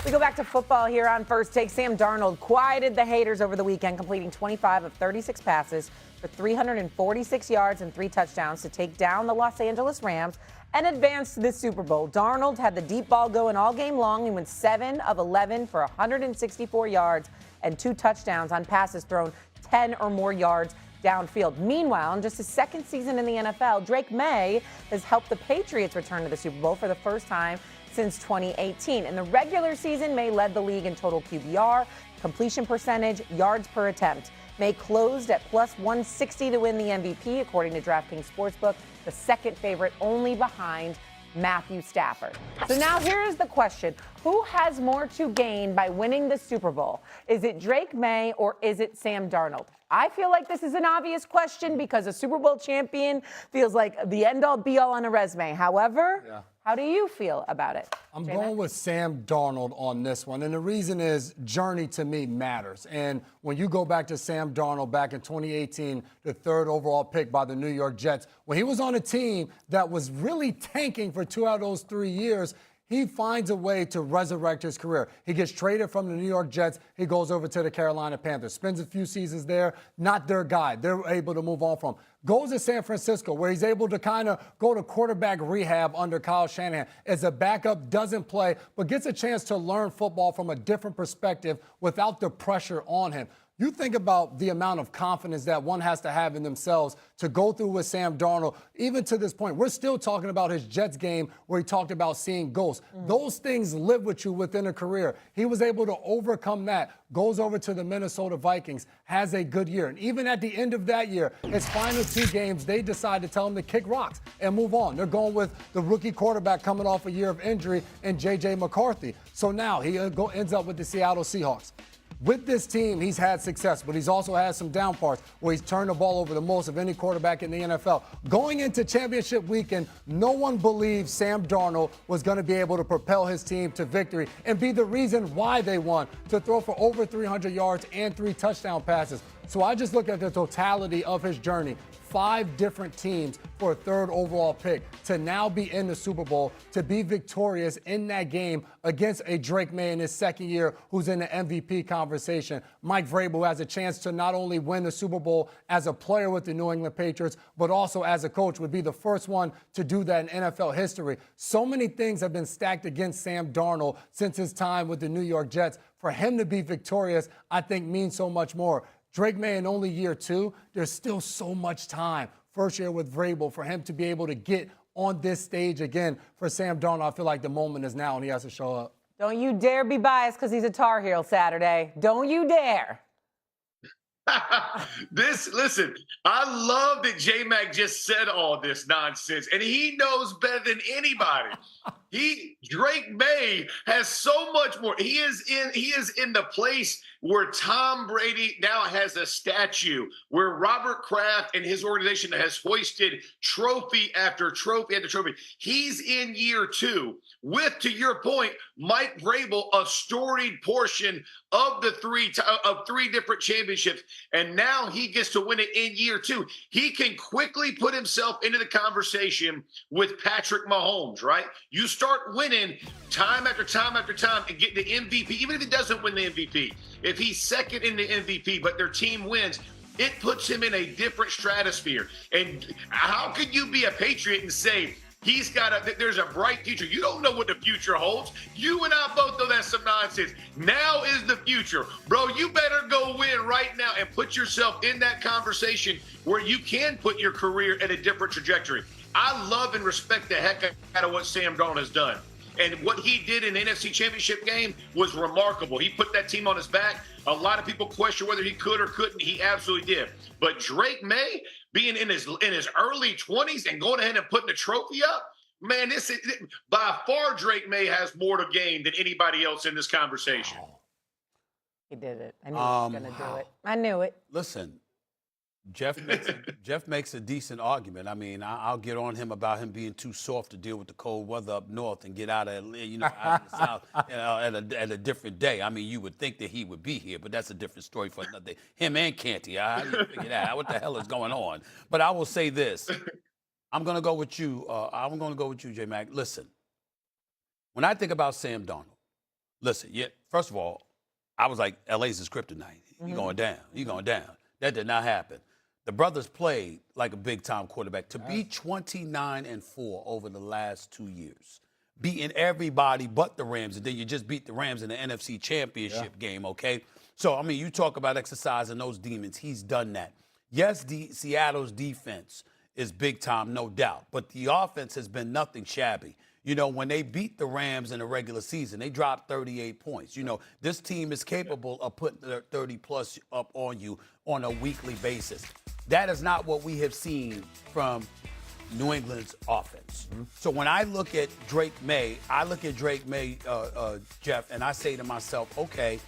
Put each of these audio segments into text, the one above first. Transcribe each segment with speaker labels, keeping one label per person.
Speaker 1: We go back to football here on First Take. Sam Darnold quieted the haters over the weekend, completing 25 of 36 passes for 346 yards and 3 touchdowns to take down the Los Angeles Rams and advance to the Super Bowl. Darnold had the deep ball going all game long. He went 7 of 11 for 164 yards and 2 touchdowns on passes thrown 10 or more yards downfield. Meanwhile, in just his second season in the NFL, Drake Maye has helped the Patriots return to the Super Bowl for the first time since 2018. In the regular season, Maye led the league in total QBR, completion percentage, yards per attempt. Maye closed at plus 160 to win the MVP, according to DraftKings Sportsbook, the second favorite only behind Matthew Stafford. So now here's the question. Who has more to gain by winning the Super Bowl? Is it Drake Maye or is it Sam Darnold? I feel like this is an obvious question because a Super Bowl champion feels like the end-all be-all on a resume. However, how do you feel about it?
Speaker 2: I'm going with Sam Darnold on this one. And the reason is journey to me matters. And when you go back to Sam Darnold back in 2018, the 3rd overall pick by the New York Jets, when he was on a team that was really tanking for 2 out of those 3 years, he finds a way to resurrect his career. He gets traded from the New York Jets. He goes over to the Carolina Panthers, spends a few seasons there, not their guy. They're able to move on from him. Goes to San Francisco, where he's able to kind of go to quarterback rehab under Kyle Shanahan. As a backup, doesn't play, but gets a chance to learn football from a different perspective without the pressure on him. You think about the amount of confidence that one has to have in themselves to go through with Sam Darnold. Even to this point, we're still talking about his Jets game where he talked about seeing ghosts. Those things live with you within a career. He was able to overcome that, goes over to the Minnesota Vikings, has a good year. And even at the end of that year, his final 2 games, they decide to tell him to kick rocks and move on. They're going with the rookie quarterback coming off a year of injury and J.J. McCourty. So now he ends up with the Seattle Seahawks. With this team, he's had success, but he's also had some down parts where he's turned the ball over the most of any quarterback in the NFL. Going into championship weekend, no one believed Sam Darnold was going to be able to propel his team to victory and be the reason why they won, to throw for over 300 yards and 3 touchdown passes. So I just look at the totality of his journey. 5 different teams for a 3rd overall pick to now be in the Super Bowl, to be victorious in that game against a Drake Maye in his 2nd year who's in the MVP conversation. Mike Vrabel has a chance to not only win the Super Bowl as a player with the New England Patriots, but also as a coach, would be the first one to do that in NFL history. So many things have been stacked against Sam Darnold since his time with the New York Jets. For him to be victorious, I think means so much more. Drake Maye in only year 2, there's still so much time. First year with Vrabel, for him to be able to get on this stage again. For Sam Darnold, I feel like the moment is now and he has to show up.
Speaker 1: Don't you dare be biased because he's a Tar Heel Saturday. Don't you dare.
Speaker 3: Listen, I love that J-Mac just said all this nonsense, and he knows better than anybody. Drake Maye has so much more. He is in the place where Tom Brady now has a statue, where Robert Kraft and his organization has hoisted trophy after trophy after trophy. He's in year 2 with, to your point, Mike Vrabel, a storied portion of the 3 different championships, and now he gets to win it in year 2. He can quickly put himself into the conversation with Patrick Mahomes, right? You start winning time after time after time and get the MVP, even if he doesn't win the MVP. If he's second in the MVP, but their team wins, it puts him in a different stratosphere. And how can you be a Patriot and say there's a bright future? You don't know what the future holds. You and I both know that's some nonsense. Now is the future. Bro, you better go win right now and put yourself in that conversation where you can put your career at a different trajectory. I love and respect the heck out of what Sam Darnold has done. And what he did in the NFC Championship game was remarkable. He put that team on his back. A lot of people question whether he could or couldn't. He absolutely did. But Drake Maye, being in his early 20s and going ahead and putting the trophy up, man, by far Drake Maye has more to gain than anybody else in this conversation.
Speaker 1: He did it. I knew he was going to do it. I knew it.
Speaker 4: Listen, Jeff makes a decent argument. I mean, I'll get on him about him being too soft to deal with the cold weather up north and get out of out of the south at a different day. I mean, you would think that he would be here, but that's a different story for another day. Him and Canty, how do you figure that out? What the hell is going on? But I will say this: I'm going to go with you. I'm going to go with you, J-Mac. Listen, when I think about Sam Darnold, Listen, yeah, first of all, I was like, LA's his kryptonite. You going down. You going down. That did not happen. The brothers played like a big-time quarterback. To be 29-4 over the last 2 years, beating everybody but the Rams, and then you just beat the Rams in the NFC Championship game, okay? So, I mean, you talk about exercising those demons. He's done that. Yes, Seattle's defense is big-time, no doubt, but the offense has been nothing shabby. You know, when they beat the Rams in the regular season, they dropped 38 points. You know, this team is capable of putting 30-plus up on you on a weekly basis. That is not what we have seen from New England's offense. So when I look at Drake Maye, Jeff, and I say to myself, okay,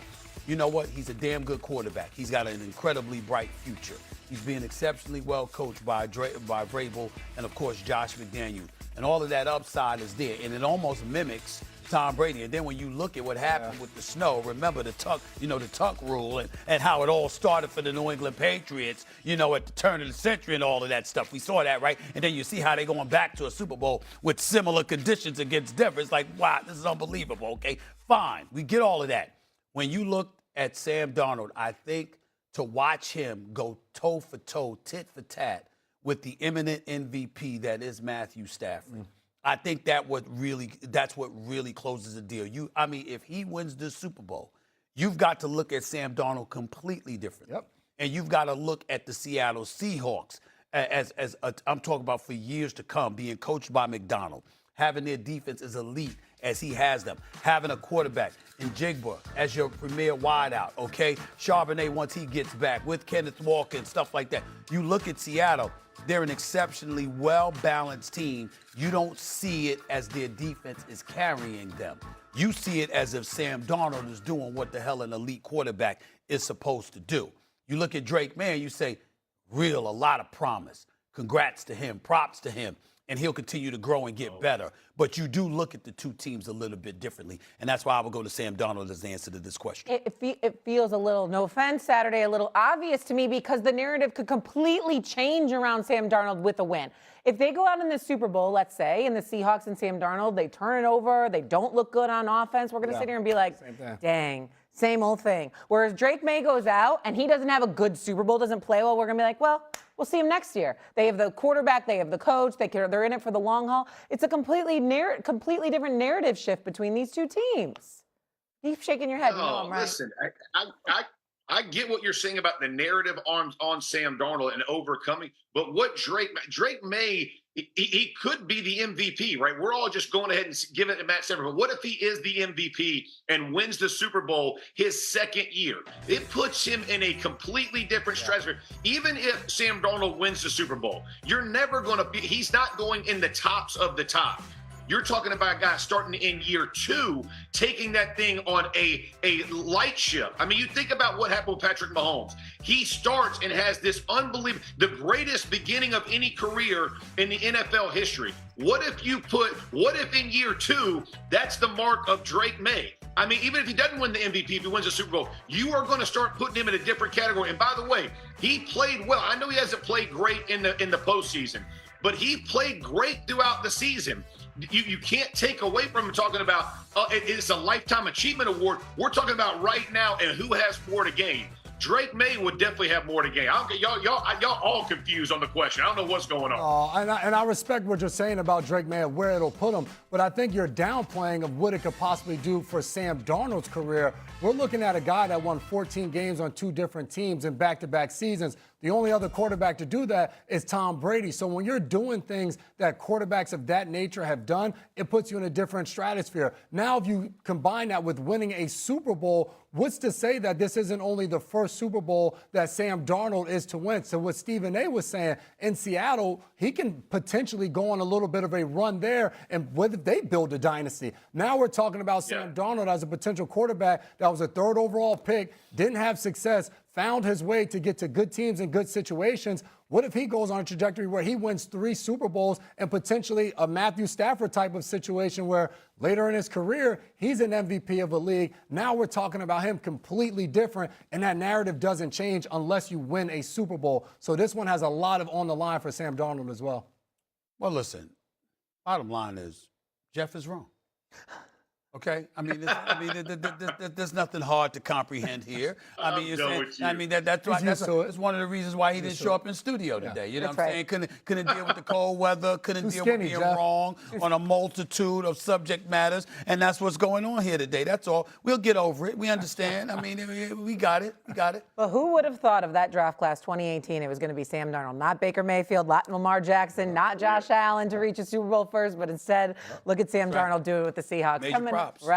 Speaker 4: you know what? He's a damn good quarterback. He's got an incredibly bright future. He's being exceptionally well coached by Vrabel and, of course, Josh McDaniels. And all of that upside is there. And it almost mimics Tom Brady. And then when you look at what happened with the snow, remember the tuck rule and how it all started for the New England Patriots, you know, at the turn of the century and all of that stuff. We saw that, right? And then you see how they're going back to a Super Bowl with similar conditions against Denver. It's like, wow, this is unbelievable, okay? Fine, we get all of that. When you look at Sam Darnold, I think to watch him go toe for toe, tit for tat with the imminent MVP that is Matthew Stafford. I think that's what really closes the deal. If he wins this Super Bowl, you've got to look at Sam Darnold completely differently.
Speaker 2: Yep.
Speaker 4: And you've got to look at the Seattle Seahawks as I'm talking about for years to come, being coached by McDonald, having their defense as elite as he has them, having a quarterback in Jigba as your premier wideout, okay? Charbonnet once he gets back with Kenneth Walker and stuff like that. You look at Seattle, they're an exceptionally well-balanced team. You don't see it as their defense is carrying them. You see it as if Sam Darnold is doing what the hell an elite quarterback is supposed to do. You look at Drake Maye, you say, a lot of promise. Congrats to him, props to him. And he'll continue to grow and get better. But you do look at the two teams a little bit differently. And that's why I would go to Sam Darnold as the answer to this question.
Speaker 1: It feels a little, no offense, Saturday, a little obvious to me because the narrative could completely change around Sam Darnold with a win. If they go out in the Super Bowl, let's say, and the Seahawks and Sam Darnold, they turn it over, they don't look good on offense, we're going to sit here and be like, dang, same old thing. Whereas Drake Maye goes out and he doesn't have a good Super Bowl, doesn't play well, we're going to be like, well, we'll see him next year. They have the quarterback, they have the coach, they're in it for the long haul. It's a completely different narrative shift between these two temes. Keep shaking your head.
Speaker 3: No,
Speaker 1: you know I'm right.
Speaker 3: Listen, I get what you're saying about the narrative on Sam Darnold and overcoming, but what Drake Maye, he could be the MVP, right? We're all just going ahead and giving it to Matt Stafford. But what if he is the MVP and wins the Super Bowl his second year? It puts him in a completely different stratosphere. Even if Sam Darnold wins the Super Bowl, you're never going to be, he's not going in the tops of the top. You're talking about a guy starting in year 2, taking that thing on a light ship. I mean, you think about what happened with Patrick Mahomes. He starts and has this the greatest beginning of any career in the NFL history. What if in year 2, that's the mark of Drake Maye? I mean, even if he doesn't win the MVP, if he wins the Super Bowl, you are going to start putting him in a different category. And by the way, he played well. I know he hasn't played great in the postseason, but he played great throughout the season. You can't take away from him talking about it's a lifetime achievement award. We're talking about right now and who has more to gain. Drake Maye would definitely have more to gain. Y'all all confused on the question. I don't know what's going on.
Speaker 2: And I respect what you're saying about Drake Maye and where it'll put him, but I think you're downplaying of what it could possibly do for Sam Darnold's career. We're looking at a guy that won 14 games on 2 different teams in back-to-back seasons. The only other quarterback to do that is Tom Brady. So when you're doing things that quarterbacks of that nature have done, it puts you in a different stratosphere. Now, if you combine that with winning a Super Bowl, what's to say that this isn't only the first Super Bowl that Sam Darnold is to win? So what Stephen A. was saying, in Seattle, he can potentially go on a little bit of a run there, and whether they build a dynasty. Now we're talking about Sam Darnold as a potential quarterback that was a 3rd overall pick, didn't have success, found his way to get to good teams and good situations. What if he goes on a trajectory where he wins 3 Super Bowls and potentially a Matthew Stafford type of situation where later in his career, he's an MVP of a league. Now we're talking about him completely different, and that narrative doesn't change unless you win a Super Bowl. So this one has a lot of on the line for Sam Darnold as well.
Speaker 4: Well, listen, bottom line is Jeff is wrong. Okay, I mean, there's nothing hard to comprehend here. I mean,
Speaker 3: I'm done with you.
Speaker 4: I mean that's why
Speaker 2: used to it.
Speaker 4: that's one of the reasons why he didn't show up in studio today. You know
Speaker 1: That's
Speaker 4: what I'm
Speaker 1: right.
Speaker 4: saying? Couldn't deal with the cold weather, couldn't
Speaker 2: Too
Speaker 4: deal
Speaker 2: skinny,
Speaker 4: with being
Speaker 2: Jeff.
Speaker 4: wrong on a multitude of subject matters, and that's what's going on here today. That's all. We'll get over it. We understand. I mean, we got it. We got it.
Speaker 1: But who would have thought of that draft class 2018? It was going to be Sam Darnold, not Baker Mayfield, not Lamar Jackson, not Josh Allen to reach a Super Bowl first, but instead, look at Sam Darnold do it with the Seahawks.
Speaker 4: Major props.
Speaker 1: Right